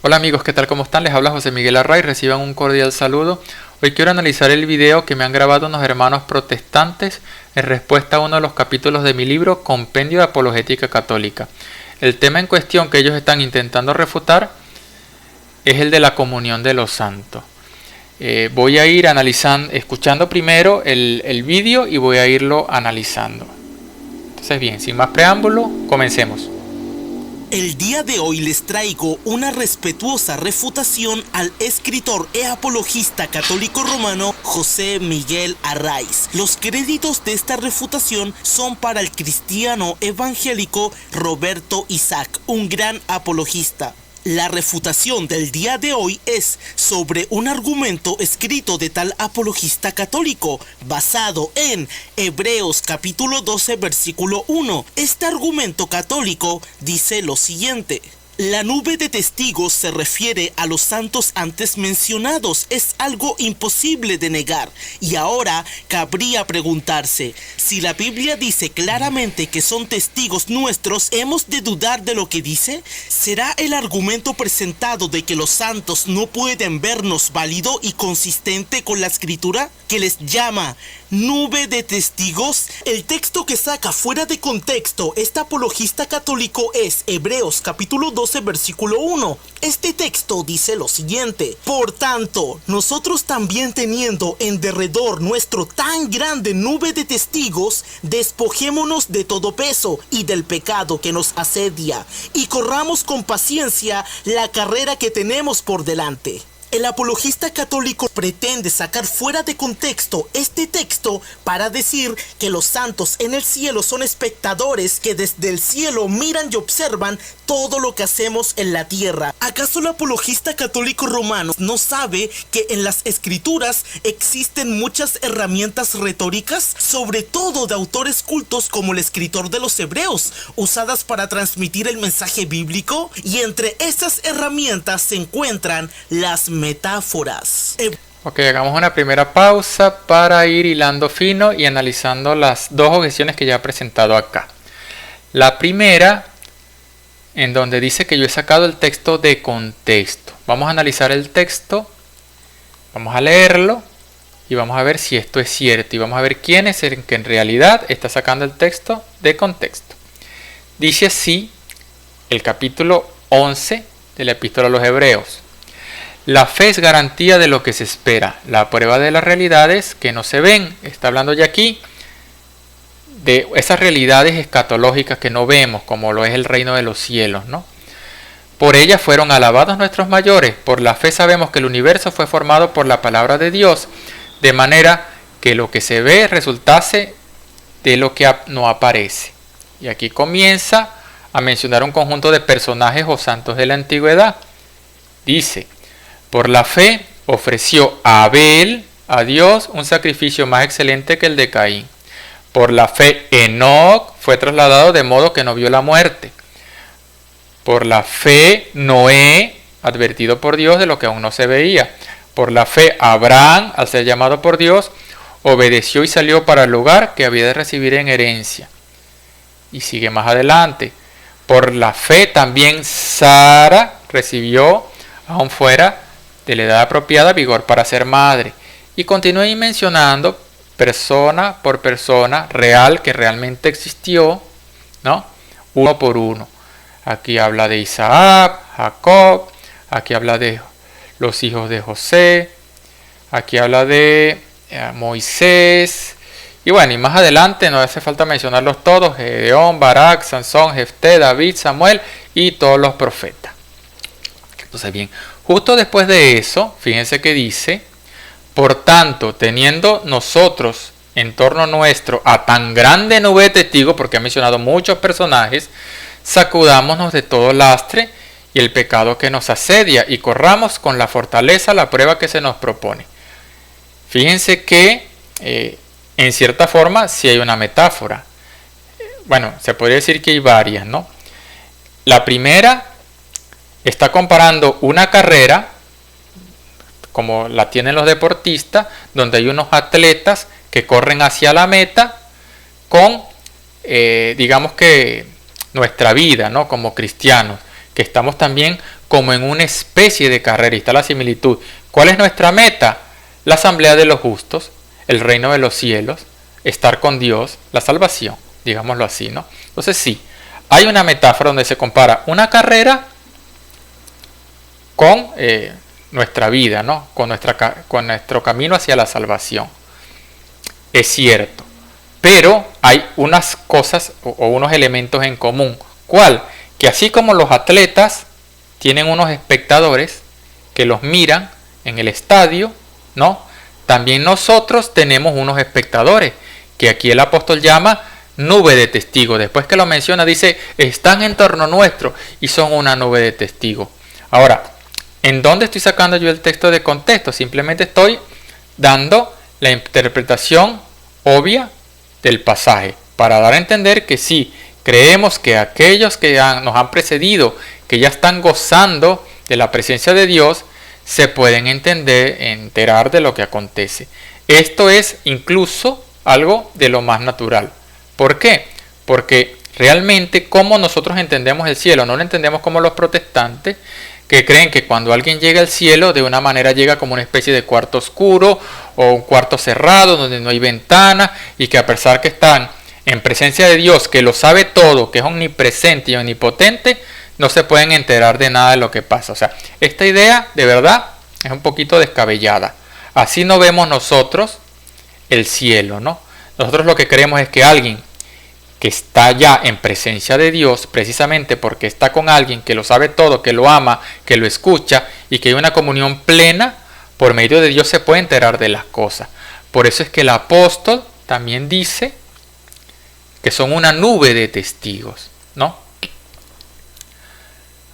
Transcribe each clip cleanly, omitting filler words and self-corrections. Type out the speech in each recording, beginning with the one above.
Hola amigos, ¿qué tal? ¿Cómo están? Les habla José Miguel Array, reciban un cordial saludo. Hoy quiero analizar el video que me han grabado unos hermanos protestantes en respuesta a uno de los capítulos de mi libro Compendio de Apologética Católica. El tema en cuestión que ellos están intentando refutar es el de la comunión de los santos. Voy a ir analizando, escuchando primero el vídeo y voy a irlo analizando. Entonces bien, sin más preámbulo, comencemos. El día de hoy les traigo una respetuosa refutación al escritor e apologista católico romano José Miguel Arraiz. Los créditos de esta refutación son para el cristiano evangélico Roberto Isaac, un gran apologista. La refutación del día de hoy es sobre un argumento escrito de tal apologista católico, basado en Hebreos capítulo 12 versículo 1. Este argumento católico dice lo siguiente: la nube de testigos se refiere a los santos antes mencionados, es algo imposible de negar. Y ahora cabría preguntarse, si la Biblia dice claramente que son testigos nuestros, ¿hemos de dudar de lo que dice? ¿Será el argumento presentado de que los santos no pueden vernos válido y consistente con la escritura, que les llama nube de testigos? El texto que saca fuera de contexto este apologista católico es Hebreos capítulo 12 versículo 1. Este texto dice lo siguiente: por tanto, nosotros también, teniendo en derredor nuestro tan grande nube de testigos, despojémonos de todo peso y del pecado que nos asedia, y corramos con paciencia la carrera que tenemos por delante. El apologista católico pretende sacar fuera de contexto este texto para decir que los santos en el cielo son espectadores que desde el cielo miran y observan todo lo que hacemos en la tierra. ¿Acaso el apologista católico romano no sabe que en las escrituras existen muchas herramientas retóricas, sobre todo de autores cultos como el escritor de los Hebreos, usadas para transmitir el mensaje bíblico? Y entre esas herramientas se encuentran las metáforas. Ok, hagamos una primera pausa para ir hilando fino y analizando las dos objeciones que ya he presentado acá. La primera, en donde dice que yo he sacado el texto de contexto. Vamos a analizar el texto, vamos a leerlo y vamos a ver si esto es cierto. Y vamos a ver quién es el que en realidad está sacando el texto de contexto. Dice así el capítulo 11 de la Epístola a los Hebreos: la fe es garantía de lo que se espera, la prueba de las realidades que no se ven. Está hablando ya aquí de esas realidades escatológicas que no vemos, como lo es el reino de los cielos, ¿no? Por ellas fueron alabados nuestros mayores. Por la fe sabemos que el universo fue formado por la palabra de Dios, de manera que lo que se ve resultase de lo que no aparece. Y aquí comienza a mencionar un conjunto de personajes o santos de la antigüedad. Dice: por la fe ofreció a Abel a Dios un sacrificio más excelente que el de Caín. Por la fe Enoc fue trasladado de modo que no vio la muerte. Por la fe Noé, advertido por Dios de lo que aún no se veía. Por la fe Abraham, al ser llamado por Dios, obedeció y salió para el lugar que había de recibir en herencia. Y sigue más adelante: por la fe también Sara recibió, aún fuera de la edad apropiada, vigor para ser madre. Y continúa ahí mencionando persona por persona real que realmente existió, ¿no? Uno por uno. Aquí habla de Isaac, Jacob, aquí habla de los hijos de José, aquí habla de Moisés. Y bueno, y más adelante no hace falta mencionarlos todos: Gedeón, Barak, Sansón, Jefté, David, Samuel y todos los profetas. Entonces bien, justo después de eso, fíjense que dice: por tanto, teniendo nosotros en torno nuestro a tan grande nube de testigos, porque ha mencionado muchos personajes, sacudámonos de todo lastre y el pecado que nos asedia, y corramos con la fortaleza la prueba que se nos propone. Fíjense que en cierta forma sí hay una metáfora. Bueno, se podría decir que hay varias, ¿no? La primera está comparando una carrera, como la tienen los deportistas, donde hay unos atletas que corren hacia la meta, con, digamos que nuestra vida, ¿no? Como cristianos, que estamos también como en una especie de carrera. Y está la similitud. ¿Cuál es nuestra meta? La asamblea de los justos, el reino de los cielos, estar con Dios, la salvación, digámoslo así, ¿no? Entonces sí, hay una metáfora donde se compara una carrera con nuestra vida, ¿no? Con nuestro camino hacia la salvación. Es cierto, pero hay unas cosas o unos elementos en común. ¿Cuál? Que así como los atletas tienen unos espectadores que los miran en el estadio, ¿no? También nosotros tenemos unos espectadores, que aquí el apóstol llama nube de testigos. Después que lo menciona, dice, están en torno nuestro y son una nube de testigos. Ahora, ¿en dónde estoy sacando yo el texto de contexto? Simplemente estoy dando la interpretación obvia del pasaje, para dar a entender que sí, creemos que aquellos que nos han precedido, que ya están gozando de la presencia de Dios, se pueden enterar de lo que acontece. Esto es incluso algo de lo más natural. ¿Por qué? Porque realmente como nosotros entendemos el cielo, no lo entendemos como los protestantes, que creen que cuando alguien llega al cielo, de una manera llega como una especie de cuarto oscuro o un cuarto cerrado donde no hay ventana, y que a pesar que están en presencia de Dios, que lo sabe todo, que es omnipresente y omnipotente, no se pueden enterar de nada de lo que pasa. O sea, esta idea de verdad es un poquito descabellada. Así no vemos nosotros el cielo, ¿no? Nosotros lo que creemos es que alguien que está ya en presencia de Dios, precisamente porque está con alguien que lo sabe todo, que lo ama, que lo escucha y que hay una comunión plena, por medio de Dios se puede enterar de las cosas. Por eso es que el apóstol también dice que son una nube de testigos, ¿no?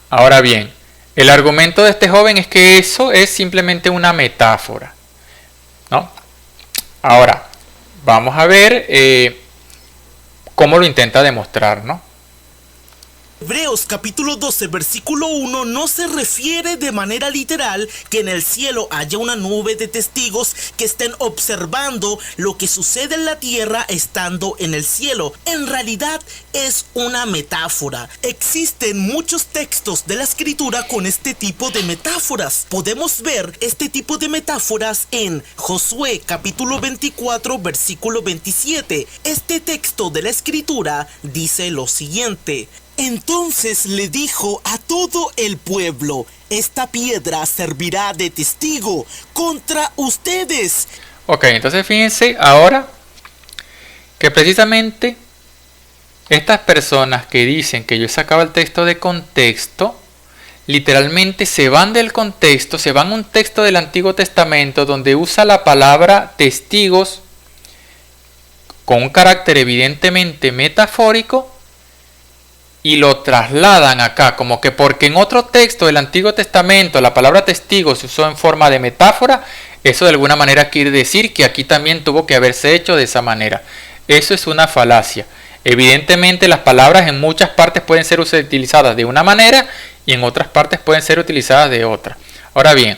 Ahora bien, el argumento de este joven es que eso es simplemente una metáfora, ¿no? Ahora, vamos a ver cómo lo intenta demostrar, ¿no? Hebreos capítulo 12 versículo 1 no se refiere de manera literal que en el cielo haya una nube de testigos que estén observando lo que sucede en la tierra estando en el cielo. En realidad es una metáfora. Existen muchos textos de la escritura con este tipo de metáforas. Podemos ver este tipo de metáforas en Josué capítulo 24 versículo 27. Este texto de la escritura dice lo siguiente: entonces le dijo a todo el pueblo, esta piedra servirá de testigo contra ustedes. Ok, entonces fíjense ahora que precisamente estas personas que dicen que yo sacaba el texto de contexto, literalmente se van del contexto, se van a un texto del Antiguo Testamento donde usa la palabra testigos con un carácter evidentemente metafórico, y lo trasladan acá, como que porque en otro texto del Antiguo Testamento la palabra testigo se usó en forma de metáfora, eso de alguna manera quiere decir que aquí también tuvo que haberse hecho de esa manera. Eso es una falacia. Evidentemente las palabras en muchas partes pueden ser utilizadas de una manera y en otras partes pueden ser utilizadas de otra. Ahora bien,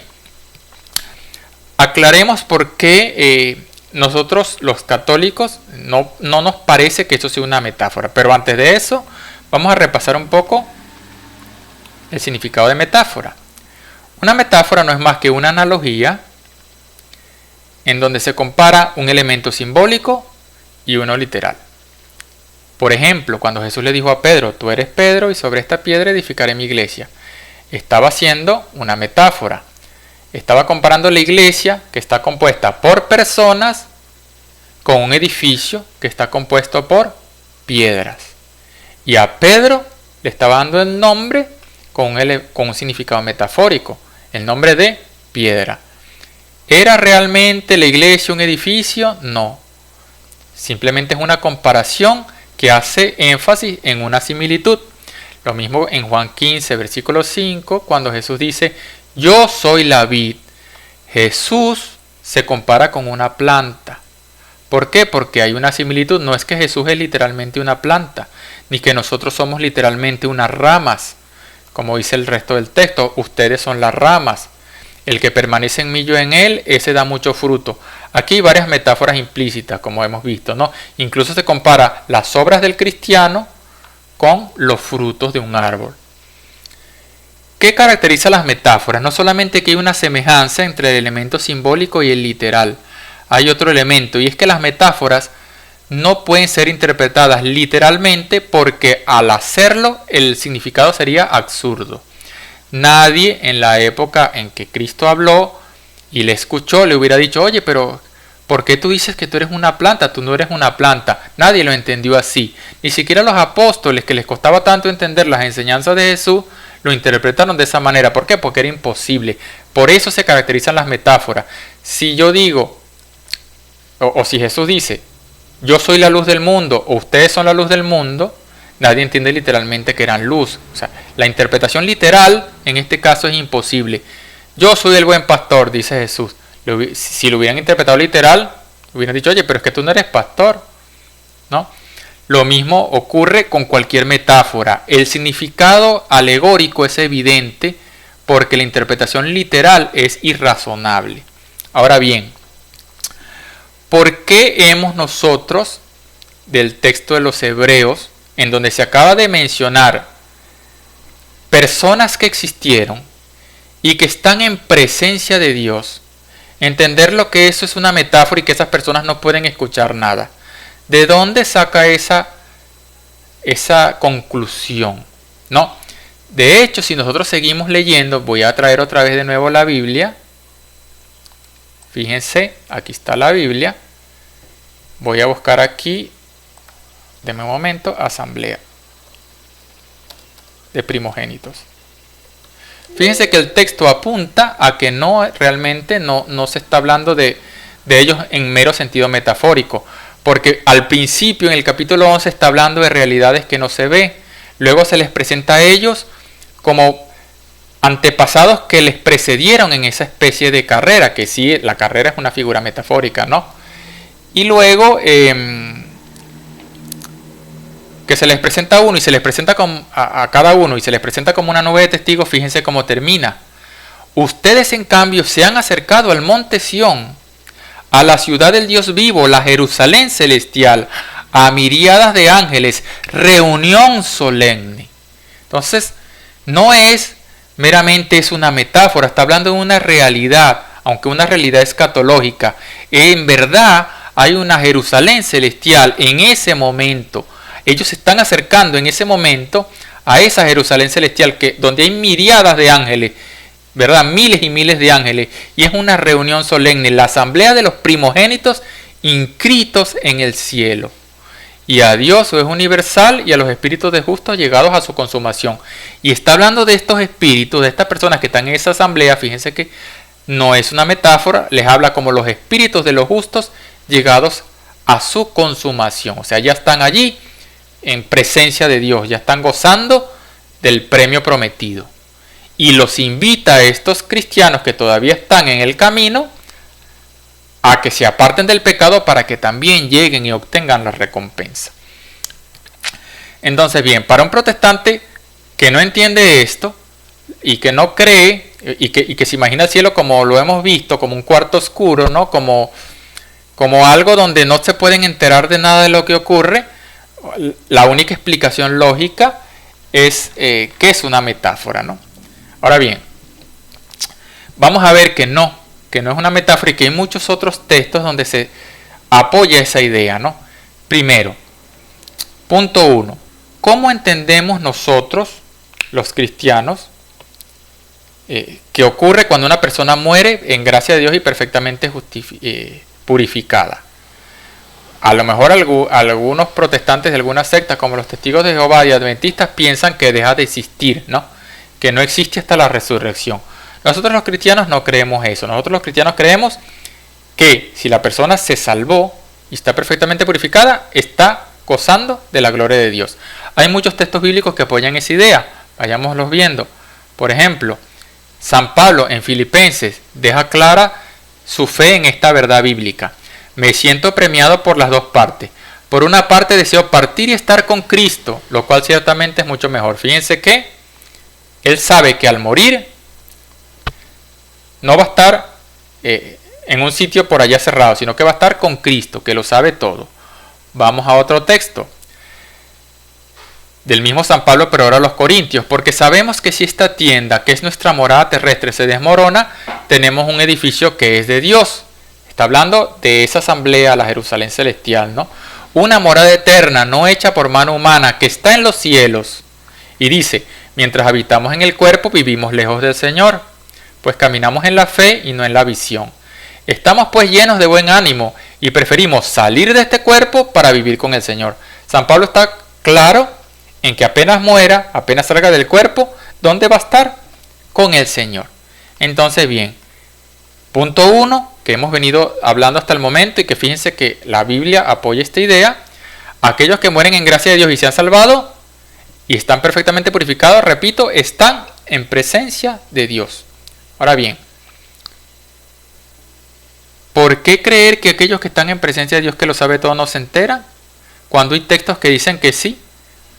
aclaremos por qué nosotros los católicos no nos parece que eso sea una metáfora, pero antes de eso vamos a repasar un poco el significado de metáfora. Una metáfora no es más que una analogía en donde se compara un elemento simbólico y uno literal. Por ejemplo, cuando Jesús le dijo a Pedro, tú eres Pedro y sobre esta piedra edificaré mi iglesia, estaba haciendo una metáfora. Estaba comparando la iglesia, que está compuesta por personas, con un edificio que está compuesto por piedras. Y a Pedro le estaba dando el nombre con un significado metafórico, el nombre de piedra. ¿Era realmente la iglesia un edificio? No. Simplemente es una comparación que hace énfasis en una similitud. Lo mismo en Juan 15, versículo 5, cuando Jesús dice, yo soy la vid. Jesús se compara con una planta. ¿Por qué? Porque hay una similitud. No es que Jesús es literalmente una planta, ni que nosotros somos literalmente unas ramas. Como dice el resto del texto, ustedes son las ramas. El que permanece en mí, yo en él, ese da mucho fruto. Aquí hay varias metáforas implícitas, como hemos visto, ¿no? Incluso se compara las obras del cristiano con los frutos de un árbol. ¿Qué caracteriza las metáforas? No solamente que hay una semejanza entre el elemento simbólico y el literal, hay otro elemento, y es que las metáforas no pueden ser interpretadas literalmente porque al hacerlo el significado sería absurdo. Nadie en la época en que Cristo habló y le escuchó le hubiera dicho, oye, pero ¿por qué tú dices que tú eres una planta? Tú no eres una planta. Nadie lo entendió así. Ni siquiera los apóstoles, que les costaba tanto entender las enseñanzas de Jesús, lo interpretaron de esa manera. ¿Por qué? Porque era imposible. Por eso se caracterizan las metáforas. Si yo digo, o si Jesús dice, yo soy la luz del mundo, o ustedes son la luz del mundo, nadie entiende literalmente que eran luz. O sea, la interpretación literal en este caso es imposible. Yo soy el buen pastor, dice Jesús. Si lo hubieran interpretado literal, hubieran dicho, oye, pero es que tú no eres pastor, ¿no? Lo mismo ocurre con cualquier metáfora. El significado alegórico es evidente porque la interpretación literal es irrazonable. Ahora bien, ¿por qué hemos nosotros, del texto de los Hebreos, en donde se acaba de mencionar personas que existieron y que están en presencia de Dios, entender lo que eso es una metáfora y que esas personas no pueden escuchar nada? ¿De dónde saca esa conclusión? No. De hecho, si nosotros seguimos leyendo, voy a traer otra vez de nuevo la Biblia. Fíjense, aquí está la Biblia. Voy a buscar aquí, denme un momento, asamblea de primogénitos. Fíjense que el texto apunta a que realmente no se está hablando de ellos en mero sentido metafórico. Porque al principio en el capítulo 11 está hablando de realidades que no se ve. Luego se les presenta a ellos como antepasados que les precedieron en esa especie de carrera, que sí, la carrera es una figura metafórica, ¿no? Y luego que se les presenta a uno y se les presenta a cada uno y se les presenta como una nube de testigos. Fíjense cómo termina. Ustedes en cambio se han acercado al monte Sión, a la ciudad del Dios vivo, la Jerusalén celestial, a miríadas de ángeles, reunión solemne. Entonces, no es meramente es una metáfora, está hablando de una realidad, aunque una realidad escatológica. En verdad hay una Jerusalén celestial en ese momento. Ellos se están acercando en ese momento a esa Jerusalén celestial donde hay miríadas de ángeles, ¿verdad? Miles y miles de ángeles, y es una reunión solemne, la asamblea de los primogénitos inscritos en el cielo. Y a Dios es universal y a los espíritus de justos llegados a su consumación. Y está hablando de estos espíritus, de estas personas que están en esa asamblea. Fíjense que no es una metáfora, les habla como los espíritus de los justos llegados a su consumación. O sea, ya están allí en presencia de Dios, ya están gozando del premio prometido. Y los invita a estos cristianos que todavía están en el camino a que se aparten del pecado para que también lleguen y obtengan la recompensa. Entonces, bien, para un protestante que no entiende esto y que no cree y que se imagina el cielo como lo hemos visto, como un cuarto oscuro, ¿no? Como algo donde no se pueden enterar de nada de lo que ocurre, la única explicación lógica es que es una metáfora, ¿no? Ahora bien, vamos a ver que no es una metáfora y que hay muchos otros textos donde se apoya esa idea, ¿no? Primero, punto 1. ¿Cómo entendemos nosotros, los cristianos, que ocurre cuando una persona muere en gracia de Dios y perfectamente purificada? A lo mejor algunos protestantes de algunas sectas, como los testigos de Jehová y adventistas, piensan que deja de existir, ¿no? Que no existe hasta la resurrección. Nosotros los cristianos no creemos eso. Nosotros los cristianos creemos que si la persona se salvó y está perfectamente purificada, está gozando de la gloria de Dios. Hay muchos textos bíblicos que apoyan esa idea. Vayámoslos viendo. Por ejemplo, San Pablo en Filipenses deja clara su fe en esta verdad bíblica. Me siento premiado por las dos partes. Por una parte deseo partir y estar con Cristo, lo cual ciertamente es mucho mejor. Fíjense que él sabe que al morir no va a estar en un sitio por allá cerrado, sino que va a estar con Cristo, que lo sabe todo. Vamos a otro texto. del mismo San Pablo, pero ahora a los Corintios, porque sabemos que si esta tienda, que es nuestra morada terrestre, se desmorona, tenemos un edificio que es de Dios. Está hablando de esa asamblea, la Jerusalén celestial, ¿no? Una morada eterna, no hecha por mano humana, que está en los cielos. Y dice, mientras habitamos en el cuerpo, vivimos lejos del Señor, pues caminamos en la fe y no en la visión. Estamos pues llenos de buen ánimo y preferimos salir de este cuerpo para vivir con el Señor. San Pablo está claro en que apenas muera, apenas salga del cuerpo, ¿dónde va a estar? Con el Señor. Entonces, bien, punto 1, que hemos venido hablando hasta el momento y que fíjense que la Biblia apoya esta idea. Aquellos que mueren en gracia de Dios y se han salvado y están perfectamente purificados, repito, están en presencia de Dios. Ahora bien, ¿por qué creer que aquellos que están en presencia de Dios, que lo sabe todo, no se enteran? Cuando hay textos que dicen que sí.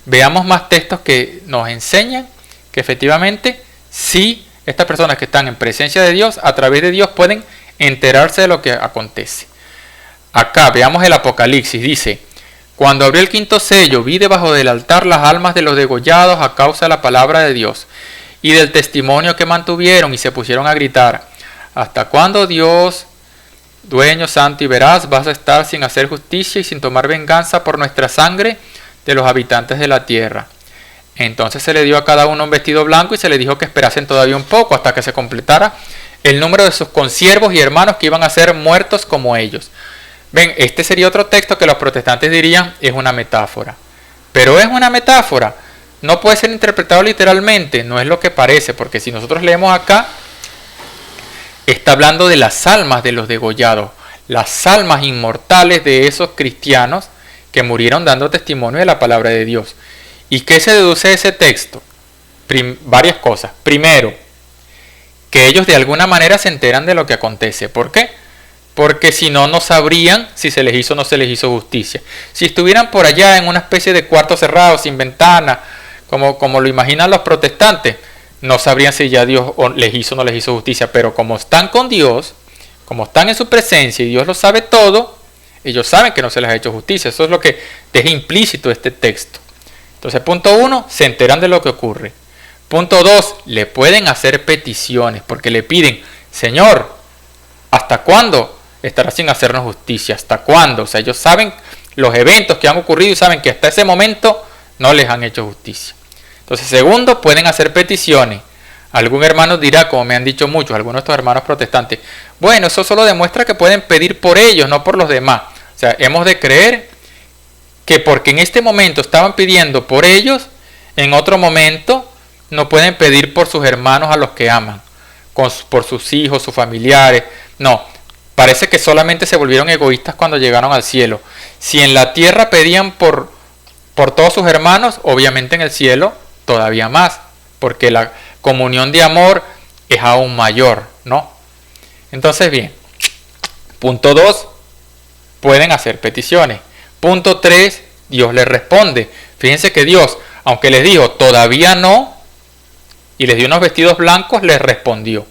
Veamos más textos que nos enseñan que efectivamente sí, estas personas que están en presencia de Dios, a través de Dios pueden enterarse de lo que acontece. Acá veamos el Apocalipsis, dice: cuando abrió el quinto sello, vi debajo del altar las almas de los degollados a causa de la palabra de Dios y del testimonio que mantuvieron, y se pusieron a gritar: ¿hasta cuándo, Dios, dueño santo y veraz, vas a estar sin hacer justicia y sin tomar venganza por nuestra sangre de los habitantes de la tierra? Entonces se le dio a cada uno un vestido blanco y se le dijo que esperasen todavía un poco hasta que se completara el número de sus consiervos y hermanos que iban a ser muertos como ellos. Ven, este sería otro texto que los protestantes dirían es una metáfora. Pero es una metáfora. No puede ser interpretado literalmente, no es lo que parece, porque si nosotros leemos acá, está hablando de las almas de los degollados, las almas inmortales de esos cristianos que murieron dando testimonio de la palabra de Dios. ¿Y qué se deduce de ese texto? Varias cosas. Primero, que ellos de alguna manera se enteran de lo que acontece. ¿Por qué? Porque si no, no sabrían si se les hizo o no se les hizo justicia. Si estuvieran por allá en una especie de cuarto cerrado, sin ventana, como lo imaginan los protestantes, no sabrían si ya Dios les hizo o no les hizo justicia. Pero como están con Dios, como están en su presencia y Dios lo sabe todo, ellos saben que no se les ha hecho justicia. Eso es lo que deja implícito este texto. Entonces, punto 1, se enteran de lo que ocurre. Punto 2, le pueden hacer peticiones, porque le piden: Señor, ¿hasta cuándo estarás sin hacernos justicia? ¿Hasta cuándo? O sea, ellos saben los eventos que han ocurrido y saben que hasta ese momento no les han hecho justicia. Entonces, segundo, pueden hacer peticiones. Algún hermano dirá, como me han dicho muchos, algunos de estos hermanos protestantes: bueno, eso solo demuestra que pueden pedir por ellos, no por los demás. O sea, hemos de creer que porque en este momento estaban pidiendo por ellos, en otro momento no pueden pedir por sus hermanos a los que aman, por sus hijos, sus familiares. No, parece que solamente se volvieron egoístas cuando llegaron al cielo. Si en la tierra pedían por todos sus hermanos, obviamente en el cielo todavía más, porque la comunión de amor es aún mayor, ¿no? Entonces, bien, punto 2, pueden hacer peticiones. Punto 3, Dios les responde. Fíjense que Dios, aunque les dijo todavía no, y les dio unos vestidos blancos, les respondió,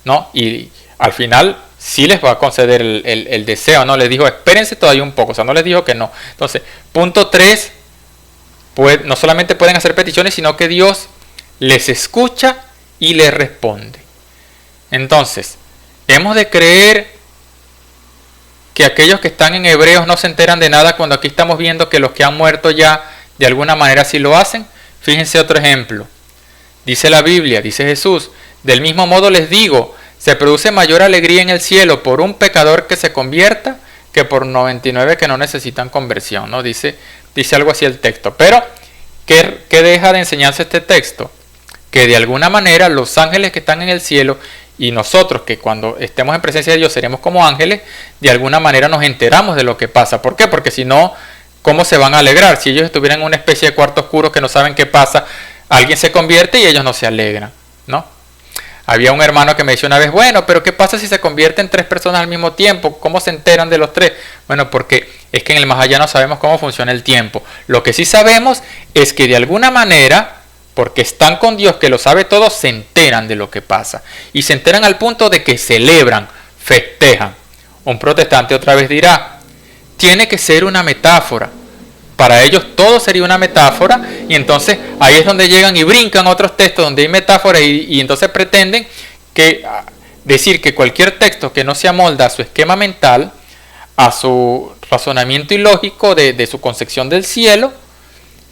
¿no? Y al final sí les va a conceder el deseo, ¿no? Les dijo espérense todavía un poco, o sea, no les dijo que no. Entonces, punto 3, pues, no solamente pueden hacer peticiones, sino que Dios les escucha y les responde. Entonces, hemos de creer que aquellos que están en Hebreos no se enteran de nada, cuando aquí estamos viendo que los que han muerto ya de alguna manera sí lo hacen. Fíjense otro ejemplo. Dice la Biblia, dice Jesús: del mismo modo les digo, se produce mayor alegría en el cielo por un pecador que se convierta que por 99 que no necesitan conversión, ¿no? Dice algo así el texto. Pero, ¿qué deja de enseñarse este texto? Que de alguna manera los ángeles que están en el cielo y nosotros, que cuando estemos en presencia de Dios seremos como ángeles, de alguna manera nos enteramos de lo que pasa. ¿Por qué? Porque si no, ¿cómo se van a alegrar? Si ellos estuvieran en una especie de cuarto oscuro que no saben qué pasa, alguien se convierte y ellos no se alegran, ¿no? Había un hermano que me decía una vez: bueno, pero ¿qué pasa si se convierten 3 personas al mismo tiempo? ¿Cómo se enteran de los 3? Bueno, porque es que en el más allá no sabemos cómo funciona el tiempo. Lo que sí sabemos es que de alguna manera, porque están con Dios que lo sabe todo, se enteran de lo que pasa. Y se enteran al punto de que celebran, festejan. Un protestante otra vez dirá: tiene que ser una metáfora para ellos todo sería una metáfora, y entonces ahí es donde llegan y brincan otros textos donde hay metáforas, y entonces pretenden que decir que cualquier texto que no se amolda a su esquema mental, a su razonamiento ilógico de su concepción del cielo,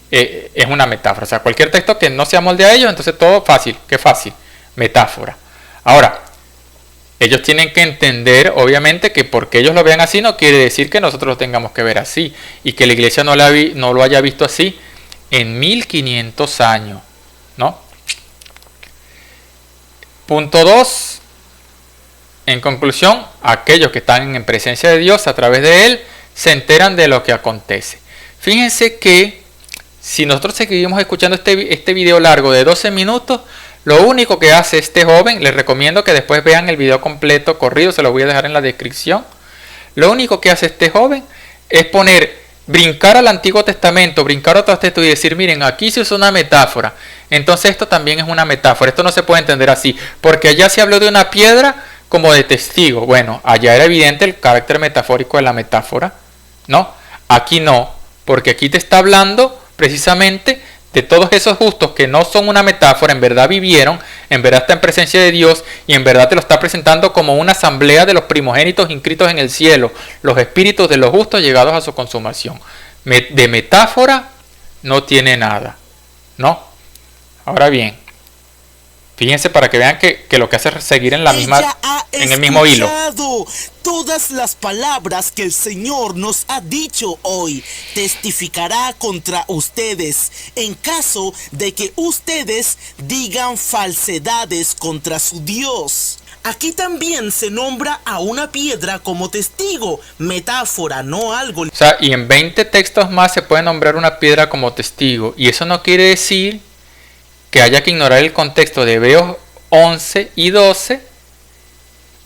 es una metáfora. O sea, cualquier texto que no se amolde a ellos, entonces todo fácil. ¿Qué fácil? Metáfora. Ahora, ellos tienen que entender, obviamente, que porque ellos lo vean así no quiere decir que nosotros lo tengamos que ver así, y que la iglesia no lo haya visto así en 1500 años, ¿no? Punto 2. En conclusión, aquellos que están en presencia de Dios a través de Él se enteran de lo que acontece. Fíjense que si nosotros seguimos escuchando este video largo de 12 minutos, lo único que hace este joven, les recomiendo que después vean el video completo corrido, se lo voy a dejar en la descripción. Lo único que hace este joven es brincar al Antiguo Testamento, brincar a otros textos y decir, miren, aquí se usa una metáfora. Entonces esto también es una metáfora. Esto no se puede entender así, porque allá se habló de una piedra como de testigo. Bueno, allá era evidente el carácter metafórico de la metáfora, ¿no? Aquí no, porque aquí te está hablando precisamente de todos esos justos que no son una metáfora, en verdad vivieron, en verdad está en presencia de Dios, y en verdad te lo está presentando como una asamblea de los primogénitos inscritos en el cielo, los espíritus de los justos llegados a su consumación. De metáfora no tiene nada, ¿no? Ahora bien, fíjense para que vean que lo que hace es seguir en en el mismo hilo. Todas las palabras que el Señor nos ha dicho hoy, testificará contra ustedes en caso de que ustedes digan falsedades contra su Dios. Aquí también se nombra a una piedra como testigo, metáfora, no algo. O sea, y en 20 textos más se puede nombrar una piedra como testigo, y eso no quiere decir que haya que ignorar el contexto de Hebreos 11 y 12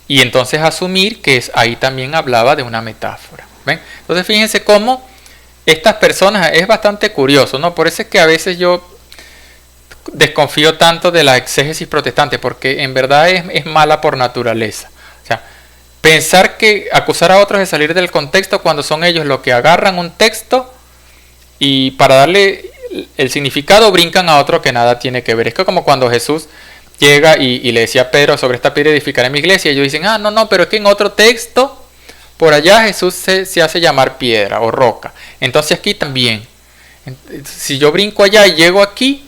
y entonces asumir que ahí también hablaba de una metáfora. ¿Ven? Entonces fíjense cómo estas personas, es bastante curioso, ¿no? Por eso es que a veces yo desconfío tanto de la exégesis protestante, porque en verdad es mala por naturaleza. O sea, pensar que acusar a otros de salir del contexto cuando son ellos los que agarran un texto y para darle el significado brincan a otro que nada tiene que ver. Es que como cuando Jesús llega y le decía a Pedro, sobre esta piedra edificaré mi iglesia, y ellos dicen, no, pero es que en otro texto, por allá Jesús se hace llamar piedra o roca. Entonces aquí también, si yo brinco allá y llego aquí,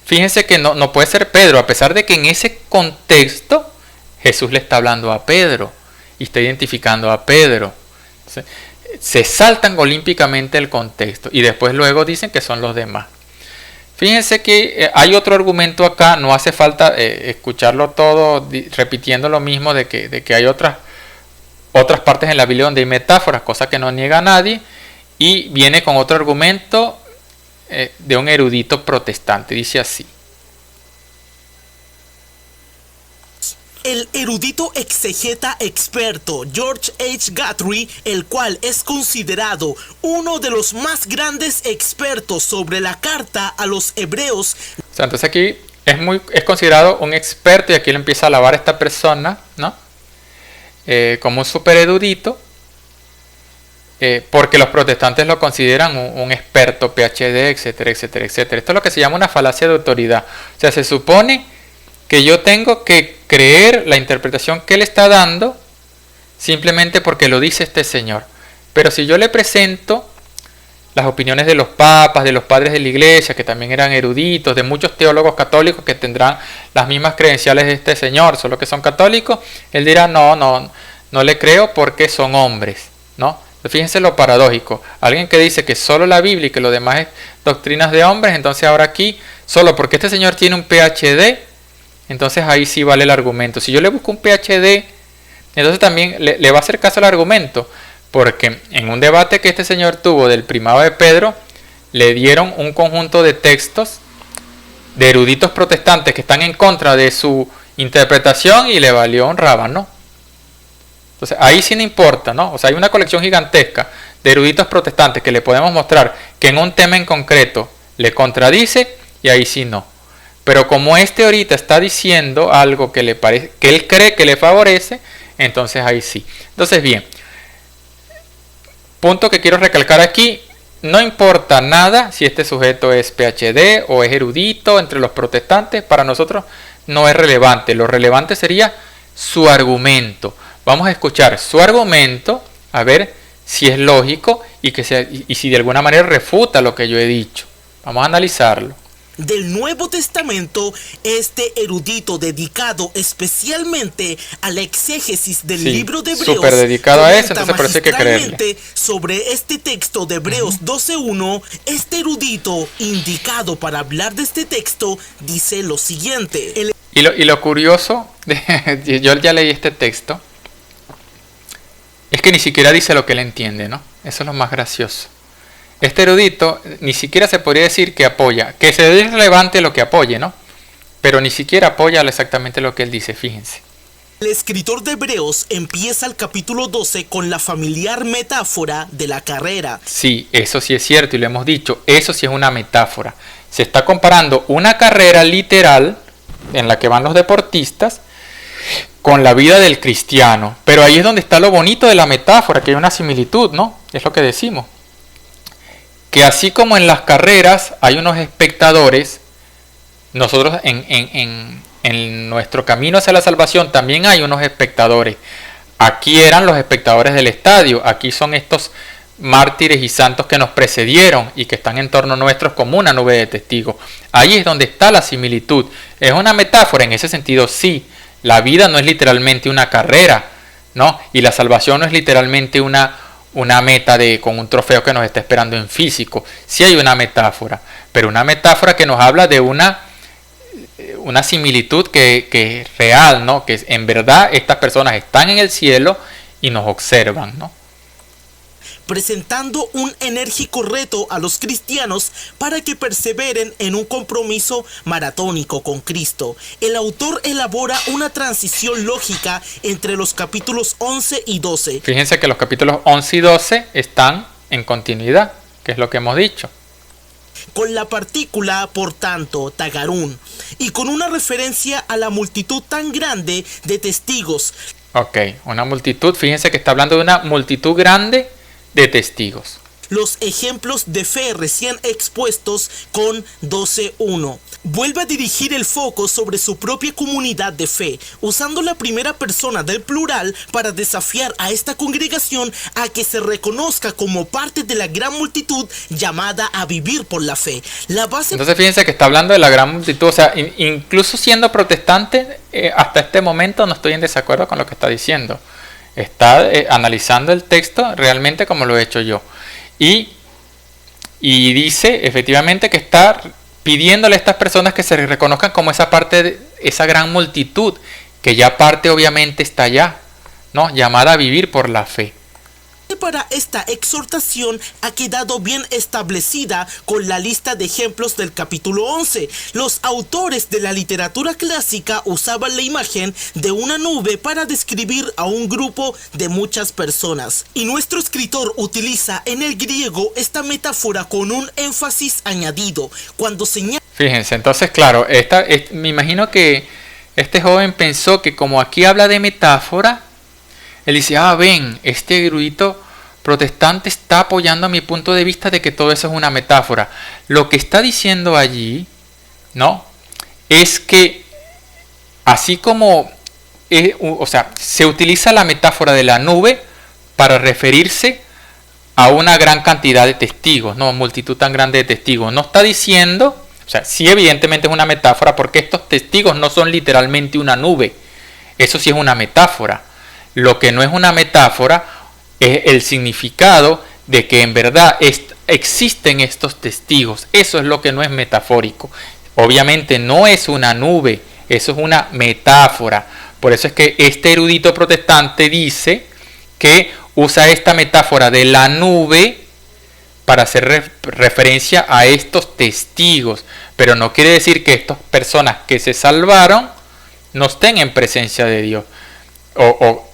fíjense que no puede ser Pedro, a pesar de que en ese contexto Jesús le está hablando a Pedro y está identificando a Pedro. Entonces, se saltan olímpicamente el contexto y después luego dicen que son los demás. Fíjense que hay otro argumento acá, no hace falta escucharlo todo repitiendo lo mismo de que hay otras partes en la Biblia donde hay metáforas, cosa que no niega a nadie, y viene con otro argumento de un erudito protestante, dice así. El erudito exegeta experto George H. Guthrie, el cual es considerado uno de los más grandes expertos sobre la carta a los hebreos. O sea, entonces aquí es considerado un experto, y aquí le empieza a alabar a esta persona, ¿no? Como un super erudito, porque los protestantes lo consideran un experto, PhD, etcétera, etcétera, etcétera. Esto es lo que se llama una falacia de autoridad. O sea, se supone que yo tengo que creer la interpretación que él está dando simplemente porque lo dice este señor. Pero si yo le presento las opiniones de los papas, de los padres de la iglesia, que también eran eruditos, de muchos teólogos católicos que tendrán las mismas credenciales de este señor, solo que son católicos, él dirá, no le creo porque son hombres, ¿no? Fíjense lo paradójico. Alguien que dice que solo la Biblia y que lo demás es doctrinas de hombres, entonces ahora aquí, solo porque este señor tiene un PhD, entonces ahí sí vale el argumento. Si yo le busco un PhD, entonces también le va a hacer caso al argumento, porque en un debate que este señor tuvo del primado de Pedro, le dieron un conjunto de textos de eruditos protestantes que están en contra de su interpretación y le valió un rábano. Entonces ahí sí no importa, ¿no? O sea, hay una colección gigantesca de eruditos protestantes que le podemos mostrar que en un tema en concreto le contradice, y ahí sí no. Pero como este ahorita está diciendo algo que le parece, que él cree que le favorece, entonces ahí sí. Entonces bien, punto que quiero recalcar aquí, no importa nada si este sujeto es PhD o es erudito entre los protestantes, para nosotros no es relevante. Lo relevante sería su argumento. Vamos a escuchar su argumento, a ver si es lógico y si de alguna manera refuta lo que yo he dicho. Vamos a analizarlo. Del Nuevo Testamento, este erudito dedicado especialmente a la exégesis del libro de Hebreos, súper dedicado a eso, entonces por eso hay que creerle. Sobre este texto de Hebreos 12:1, este erudito indicado para hablar de este texto dice lo siguiente. Y lo curioso, yo ya leí este texto, es que ni siquiera dice lo que él entiende, ¿no? Eso es lo más gracioso. Este erudito ni siquiera se podría decir que apoya, que se es relevante lo que apoye, ¿no? Pero ni siquiera apoya exactamente lo que él dice, fíjense. El escritor de Hebreos empieza el capítulo 12 con la familiar metáfora de la carrera. Sí, eso sí es cierto y lo hemos dicho, eso sí es una metáfora. Se está comparando una carrera literal en la que van los deportistas con la vida del cristiano. Pero ahí es donde está lo bonito de la metáfora, que hay una similitud, ¿no? Es lo que decimos. Que así como en las carreras hay unos espectadores, nosotros en nuestro camino hacia la salvación también hay unos espectadores. Aquí eran los espectadores del estadio, aquí son estos mártires y santos que nos precedieron y que están en torno nuestros como una nube de testigos. Ahí es donde está la similitud. Es una metáfora en ese sentido, sí. La vida no es literalmente una carrera, ¿no? Y la salvación no es literalmente una meta con un trofeo que nos está esperando en físico. Sí hay una metáfora, pero una metáfora que nos habla de una similitud que es real, ¿no? Que en verdad estas personas están en el cielo y nos observan, ¿no? Presentando un enérgico reto a los cristianos para que perseveren en un compromiso maratónico con Cristo. El autor elabora una transición lógica entre los capítulos 11 y 12. Fíjense que los capítulos 11 y 12 están en continuidad, que es lo que hemos dicho. Con la partícula, por tanto, tagarún, y con una referencia a la multitud tan grande de testigos. Ok, una multitud, fíjense que está hablando de una multitud grande de testigos. Los ejemplos de fe recién expuestos con 12:1. Vuelve a dirigir el foco sobre su propia comunidad de fe, usando la primera persona del plural para desafiar a esta congregación a que se reconozca como parte de la gran multitud llamada a vivir por la fe. La base... Entonces fíjense que está hablando de la gran multitud, o sea, incluso siendo protestante, hasta este momento no estoy en desacuerdo con lo que está diciendo. Está analizando el texto realmente como lo he hecho yo. Y dice efectivamente que está pidiéndole a estas personas que se reconozcan como esa parte de esa gran multitud, que ya parte obviamente está allá, ¿no? Llamada a vivir por la fe. Para esta exhortación ha quedado bien establecida con la lista de ejemplos del capítulo 11. Los autores de la literatura clásica usaban la imagen de una nube para describir a un grupo de muchas personas. Y nuestro escritor utiliza en el griego esta metáfora con un énfasis añadido cuando señala... Fíjense, entonces claro, me imagino que este joven pensó que como aquí habla de metáfora, él dice, ven, este erudito protestante está apoyando a mi punto de vista de que todo eso es una metáfora. Lo que está diciendo allí, ¿no? Es que así como, se utiliza la metáfora de la nube para referirse a una gran cantidad de testigos, ¿no? Multitud tan grande de testigos. No está diciendo, sí evidentemente es una metáfora porque estos testigos no son literalmente una nube. Eso sí es una metáfora. Lo que no es una metáfora es el significado de que en verdad existen estos testigos. Eso es lo que no es metafórico. Obviamente no es una nube, eso es una metáfora. Por eso es que este erudito protestante dice que usa esta metáfora de la nube para hacer referencia a estos testigos. Pero no quiere decir que estas personas que se salvaron no estén en presencia de Dios.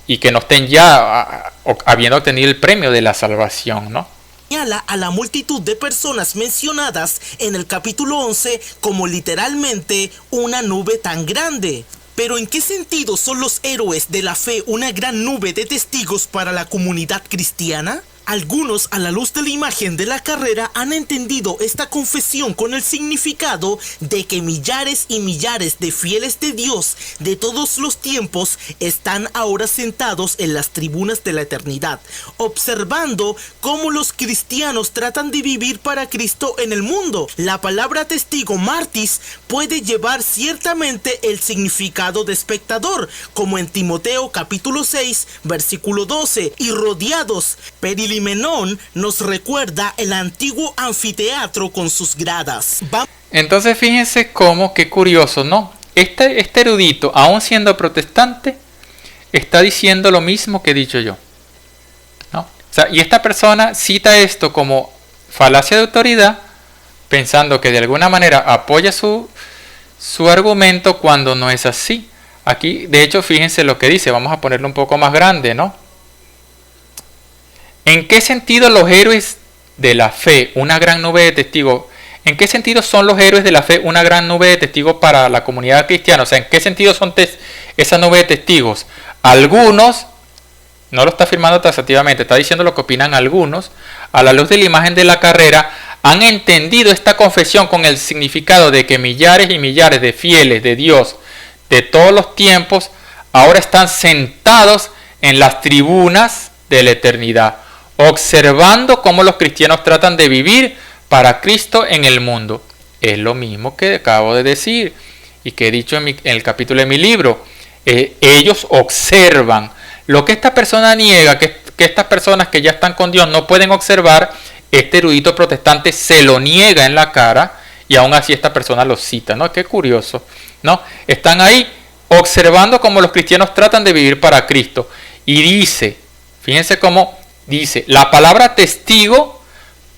Y que no estén ya habiendo obtenido el premio de la salvación, ¿no? Señala a la multitud de personas mencionadas en el capítulo 11 como literalmente una nube tan grande. Pero ¿en qué sentido son los héroes de la fe una gran nube de testigos para la comunidad cristiana? Algunos, a la luz de la imagen de la carrera, han entendido esta confesión con el significado de que millares y millares de fieles de Dios de todos los tiempos están ahora sentados en las tribunas de la eternidad, observando cómo los cristianos tratan de vivir para Cristo en el mundo. La palabra testigo martis puede llevar ciertamente el significado de espectador, como en Timoteo capítulo 6, versículo 12, y rodeados. Perilimenón nos recuerda el antiguo anfiteatro con sus gradas. Entonces fíjense cómo, qué curioso, ¿no? Este erudito, aún siendo protestante, está diciendo lo mismo que he dicho yo, ¿no? O sea, y esta persona cita esto como falacia de autoridad, pensando que de alguna manera apoya su argumento cuando no es así. Aquí, de hecho, fíjense lo que dice, vamos a ponerlo un poco más grande, ¿no? ¿En qué sentido los héroes de la fe, una gran nube de testigos? ¿En qué sentido son los héroes de la fe una gran nube de testigos para la comunidad cristiana? O sea, ¿en qué sentido son esa nube de testigos? Algunos, no lo está afirmando taxativamente, está diciendo lo que opinan algunos, a la luz de la imagen de la carrera, han entendido esta confesión con el significado de que millares y millares de fieles de Dios de todos los tiempos ahora están sentados en las tribunas de la eternidad, observando cómo los cristianos tratan de vivir para Cristo en el mundo. Es lo mismo que acabo de decir y que he dicho en el capítulo de mi libro. Ellos observan. Lo que esta persona niega, que estas personas que ya están con Dios no pueden observar, este erudito protestante se lo niega en la cara y aún así esta persona lo cita, ¿no? Qué curioso, ¿no? Están ahí observando cómo los cristianos tratan de vivir para Cristo. Y dice, fíjense cómo dice, la palabra testigo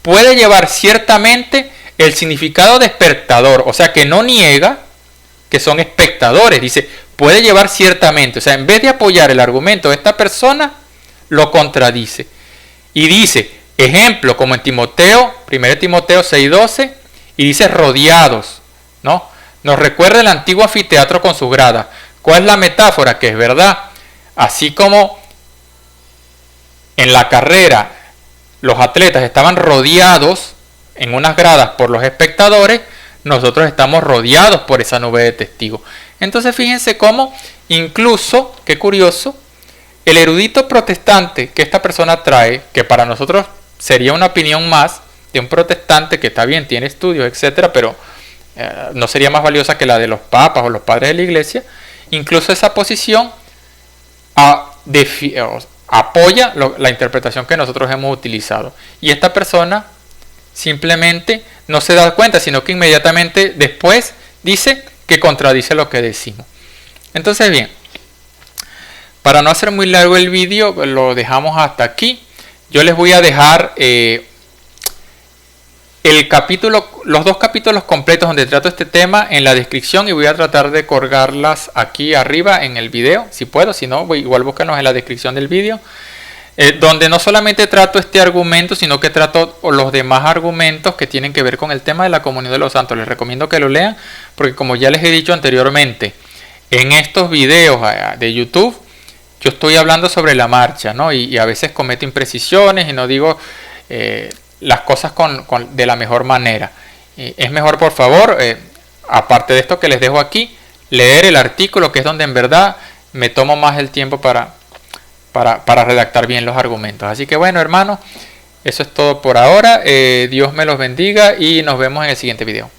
puede llevar ciertamente el significado de espectador, o sea que no niega que son espectadores, dice, puede llevar ciertamente, o sea, en vez de apoyar el argumento de esta persona, lo contradice. Y dice, ejemplo, como en Timoteo, 1 Timoteo 6:12, y dice rodeados, ¿no? Nos recuerda el antiguo anfiteatro con sus gradas. ¿Cuál es la metáfora? Que es verdad, así como en la carrera los atletas estaban rodeados en unas gradas por los espectadores, nosotros estamos rodeados por esa nube de testigos. Entonces fíjense cómo, incluso, qué curioso, el erudito protestante que esta persona trae, que para nosotros sería una opinión más de un protestante que está bien, tiene estudios, etcétera, pero no sería más valiosa que la de los papas o los padres de la iglesia, incluso esa posición apoya la interpretación que nosotros hemos utilizado. Y esta persona simplemente no se da cuenta, sino que inmediatamente después dice que contradice lo que decimos. Entonces bien, para no hacer muy largo el vídeo, lo dejamos hasta aquí. Yo les voy a dejar los dos capítulos completos donde trato este tema en la descripción y voy a tratar de colgarlas aquí arriba en el video, si puedo, si no, igual búscanos en la descripción del vídeo, donde no solamente trato este argumento, sino que trato los demás argumentos que tienen que ver con el tema de la comunión de los santos. Les recomiendo que lo lean, porque como ya les he dicho anteriormente, en estos videos de YouTube, yo estoy hablando sobre la marcha, ¿no? Y a veces cometo imprecisiones y no digo las cosas de la mejor manera. Es mejor, por favor, aparte de esto que les dejo aquí, leer el artículo, que es donde en verdad me tomo más el tiempo para redactar bien los argumentos. Así que bueno, hermanos, eso es todo por ahora. Dios me los bendiga y nos vemos en el siguiente video.